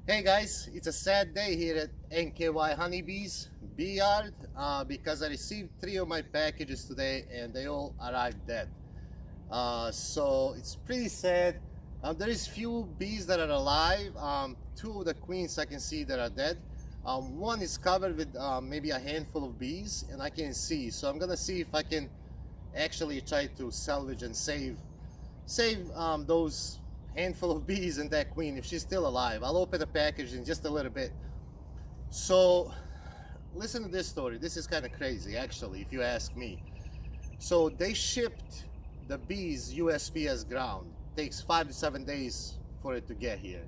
Hey guys, it's a sad day here at NKY Honeybees bee yard because I received 3 of my packages today and they all arrived dead. So it's pretty sad. There is few bees that are alive. 2 of the queens I can see that are dead. One is covered with maybe a handful of bees and I can see. So I'm gonna see if I can actually try to salvage and save those handful of bees and that queen if she's still alive. I'll open the package in just a little bit. So listen to this story. This is kind of crazy actually, if you ask me. So they shipped the bees USPS ground. Takes 5 to 7 days for it to get here.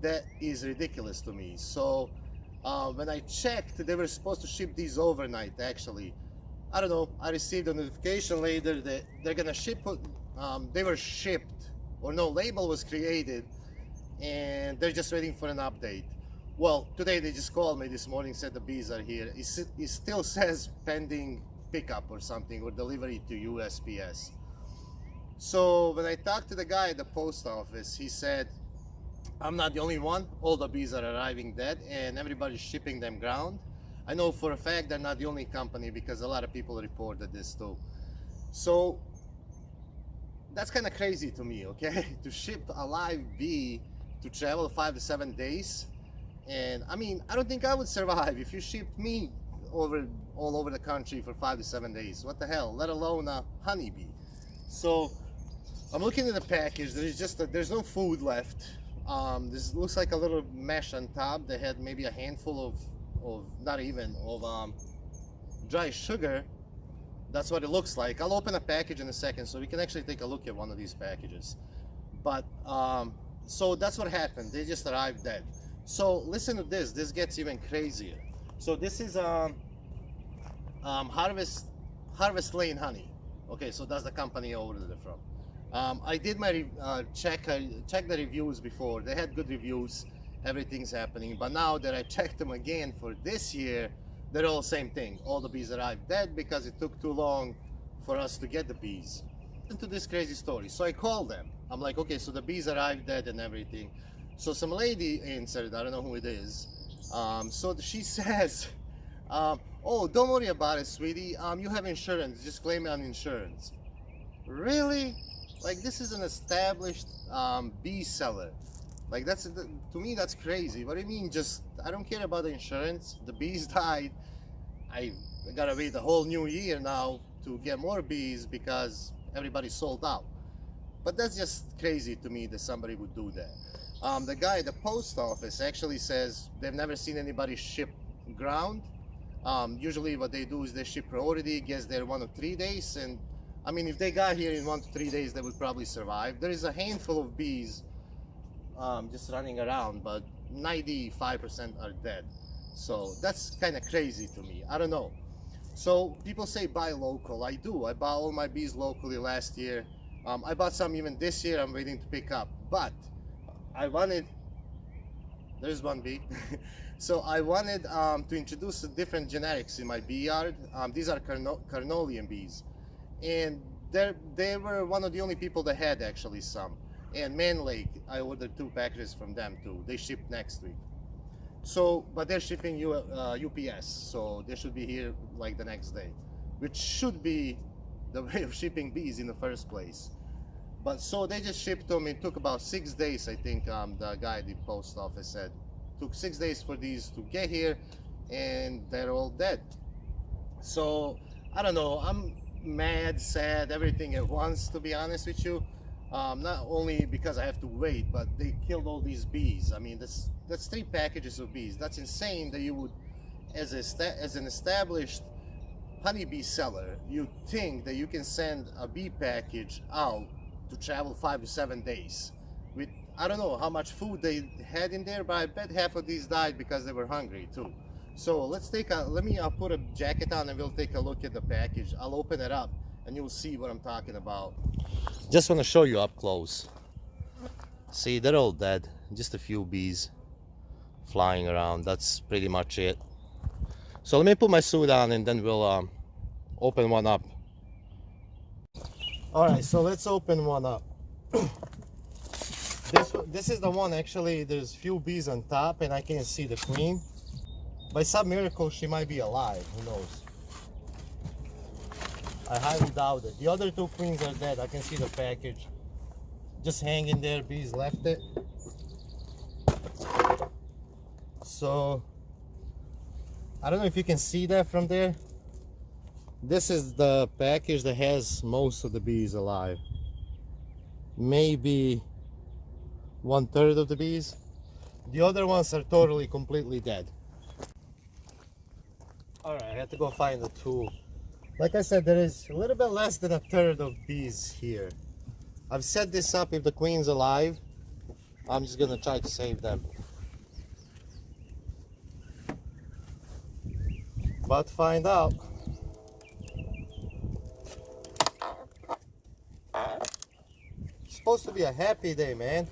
That is ridiculous to me. So when I checked, they were supposed to ship these overnight actually. I don't know, I received a notification later that they're gonna ship, they were shipped, or no label was created, and they're just waiting for an update. Well, today they just called me this morning, said the bees are here. It still says pending pickup or something, or delivery to USPS. So when I talked to the guy at the post office, he said, I'm not the only one. All the bees are arriving dead and everybody's shipping them ground. I know for a fact they're not the only company because a lot of people reported this too. So that's kind of crazy to me, okay? To ship a live bee to travel 5 to 7 days. And I mean, I don't think I would survive if you shipped me all over the country for 5 to 7 days. What the hell, let alone a honeybee. So I'm looking at the package. There's no food left. This looks like a little mesh on top. They had maybe a handful of not even of dry sugar. That's what it looks like. I'll open a package in a second so we can actually take a look at one of these packages. But so that's what happened. They just arrived dead. So listen to this. This gets even crazier. So this is Harvest Lane Honey. Okay, so that's the company I ordered it from. I did my check the reviews before. They had good reviews. Everything's happening, but now that I checked them again for this year, they're all the same thing. All the bees arrived dead because it took too long for us to get the bees. Into this crazy story. So I called them. I'm like, okay, so the bees arrived dead and everything. So some lady answered, I don't know who it is. So she says, oh, don't worry about it, sweetie. You have insurance, just claim it on insurance. Really? Like, this is an established bee seller. Like, to me, that's crazy. What do you mean, just, I don't care about the insurance. The bees died. I gotta wait the whole new year now to get more bees because everybody's sold out. But that's just crazy to me that somebody would do that. The guy at the post office actually says they've never seen anybody ship ground. Usually what they do is they ship priority, gets there 1 or 3 days. And I mean, if they got here in 1 to 3 days, they would probably survive. There is a handful of bees just running around, but 95% are dead. So that's kind of crazy to me. I don't know. So people say buy local. I do. I bought all my bees locally last year. I bought some even this year. I'm waiting to pick up, but I wanted, there's one bee. So I wanted to introduce different genetics in my bee yard. These are Carnolian bees, and they were one of the only people that had actually some. And Man Lake, I ordered 2 packages from them too. They ship next week. So, but they're shipping UPS, so they should be here like the next day, which should be the way of shipping bees in the first place. But so they just shipped them. It took about 6 days, I think. The guy at the post office said it took 6 days for these to get here, and they're all dead. So I don't know. I'm mad, sad, everything at once, to be honest with you. Not only because I have to wait, but they killed all these bees. I mean, that's 3 packages of bees. That's insane that you would, as an established honeybee seller, you think that you can send a bee package out to travel 5 to 7 days with, I don't know how much food they had in there, but I bet half of these died because they were hungry too. So let me put a jacket on and we'll take a look at the package. I'll open it up and you'll see what I'm talking about. Just want to show you up close. See, they're all dead. Just a few bees flying around. That's pretty much it. So let me put my suit on and then we'll open one up. All right, so let's open one up. this is the one. Actually, there's few bees on top and I can see the queen. By some miracle, she might be alive. Who knows? I highly doubt it. The other two queens are dead. I can see the package just hanging there. Bees left it. So I don't know if you can see that from there. This is the package that has most of the bees alive. Maybe 1/3 of the bees. The other ones are totally, completely dead. Alright, I had to go find the tool. Like I said, there is a little bit less than 1/3 of bees here. I've set this up. If the queen's alive, I'm just gonna try to save them. But find out. It's supposed to be a happy day, man.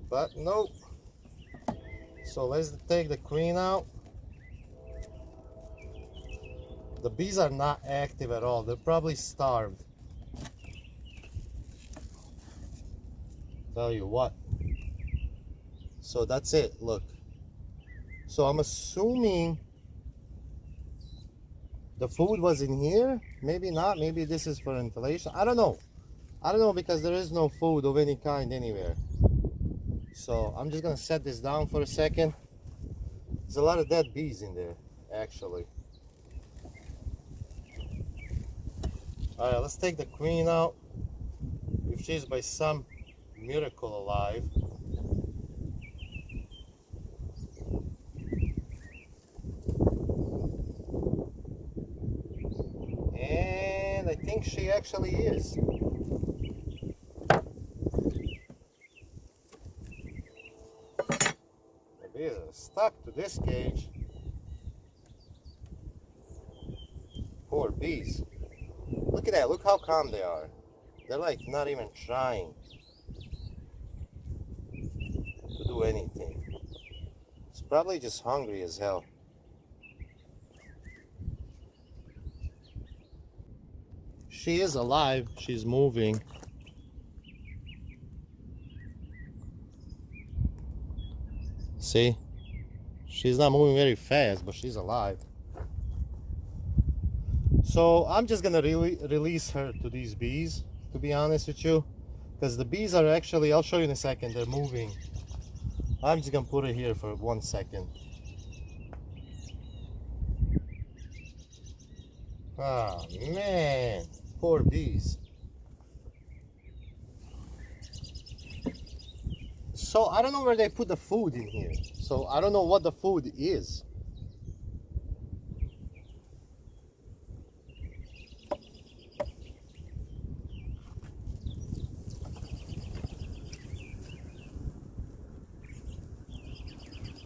But nope. So let's take the queen out. The bees are not active at all. They're probably starved. Tell you what. So that's it. Look. So I'm assuming the food was in here. Maybe not. Maybe this is for ventilation. I don't know. I don't know, because there is no food of any kind anywhere. So I'm just gonna set this down for a second. There's a lot of dead bees in there, actually. All right, let's take the queen out. If she's by some miracle alive. And I think she actually is. The bees are stuck to this cage. Poor bees. Look at that, look how calm they are. They're like not even trying to do anything. It's probably just hungry as hell. She is alive, she's moving. See? She's not moving very fast, but she's alive. So I'm just gonna release her to these bees, to be honest with you, because the bees are actually, I'll show you in a second, they're moving. I'm just gonna put her here for 1 second. Ah, man, poor bees. So I don't know where they put the food in here. So I don't know what the food is.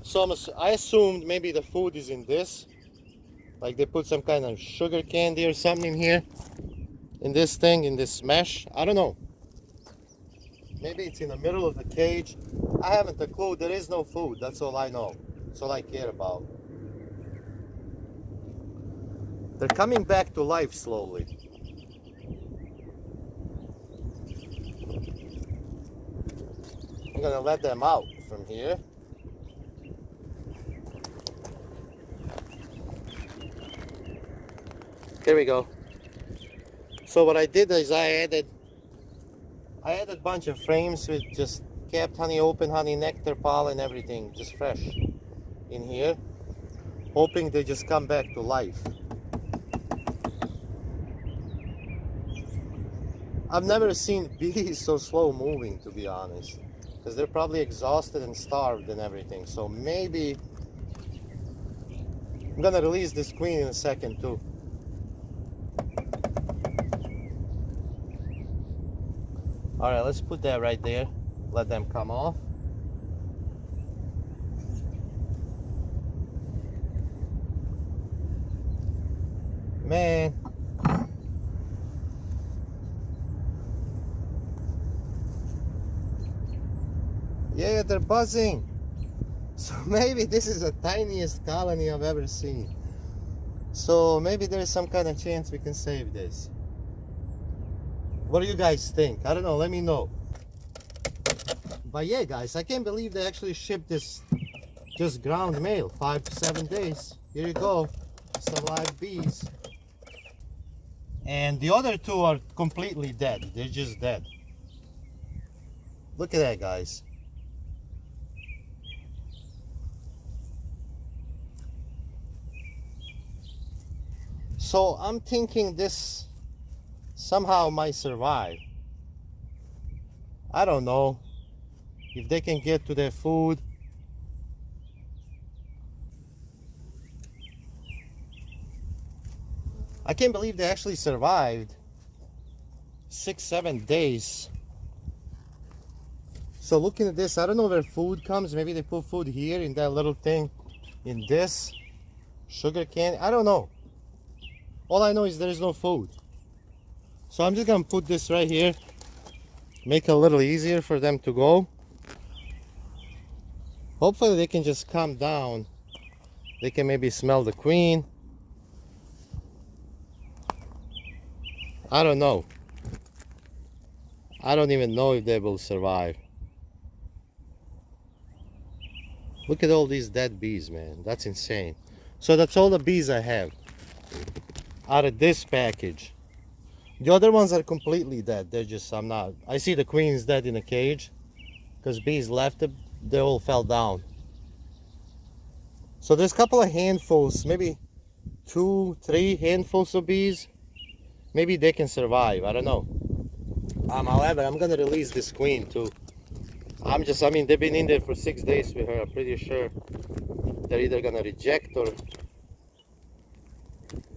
So I assumed maybe the food is in this. Like they put some kind of sugar candy or something in here. In this thing, in this mesh. I don't know. Maybe it's in the middle of the cage. I haven't a clue. There is no food. That's all I know. That's all I care about. They're coming back to life slowly. I'm gonna let them out from here. Here we go. So what I did is I added a bunch of frames with just capped honey, open honey, nectar, pollen, everything, just fresh in here, hoping they just come back to life. I've never seen bees so slow moving, to be honest, because they're probably exhausted and starved and everything. So maybe I'm gonna release this queen in a second too. All right, let's put that right there. Let them come off. Man. Yeah, they're buzzing. So maybe this is the tiniest colony I've ever seen. So maybe there is some kind of chance we can save this. What do you guys think? I don't know, let me know. But yeah, guys, I can't believe they actually shipped this just ground mail, 5 to 7 days. Here you go, some live bees. And the other two are completely dead. They're just dead. Look at that, guys. So I'm thinking this somehow might survive. I don't know if they can get to their food. I can't believe they actually survived 6-7 days. So looking at this, I don't know where food comes. Maybe they put food here in that little thing, in this sugar can. I don't know. All I know is there is no food. So I'm just gonna put this right here, make it a little easier for them to go. Hopefully they can just calm down. They can maybe smell the queen. I don't know. I don't even know if they will survive. Look at all these dead bees, man. That's insane. So that's all the bees I have out of this package. The other ones are completely dead. They're just, I'm not. I see the queen's dead in a cage because bees left it. They all fell down. So there's a couple of handfuls, maybe 2-3 handfuls of bees. Maybe they can survive. I don't know. However, I'm gonna release this queen too. I mean, they've been in there for 6 days with her. I'm pretty sure they're either gonna reject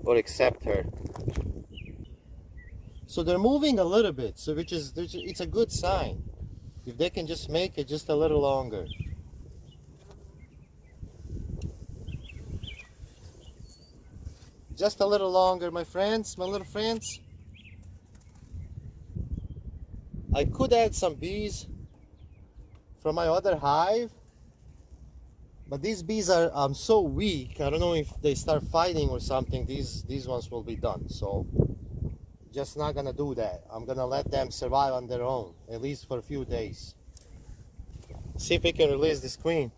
or accept her. So they're moving a little bit, so it's a good sign. If they can just make it just a little longer. Just a little longer, my friends, my little friends. I could add some bees from my other hive, but these bees are so weak. I don't know if they start fighting or something. These ones will be done. So just not gonna do that. I'm gonna let them survive on their own, at least for a few days. See if we can release this queen.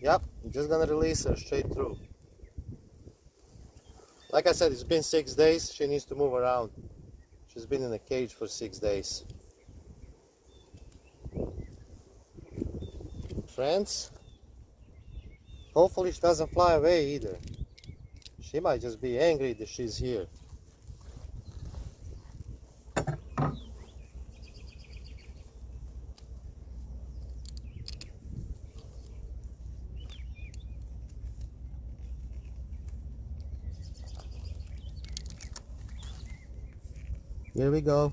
Yep, I'm just gonna release her straight through. Like I said, it's been 6 days. She needs to move around. She's been in a cage for 6 days. Friends, hopefully she doesn't fly away either. She might just be angry that she's here. Here we go.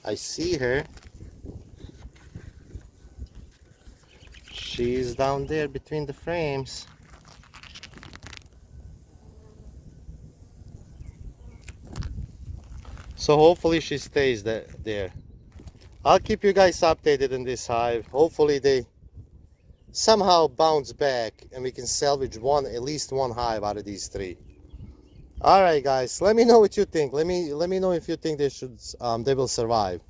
I see her. She's down there between the frames. So hopefully she stays there. I'll keep you guys updated in this hive. Hopefully they somehow bounce back and we can salvage at least one hive out of these 3. All right, guys, let me know what you think. Let me know if you think they will survive.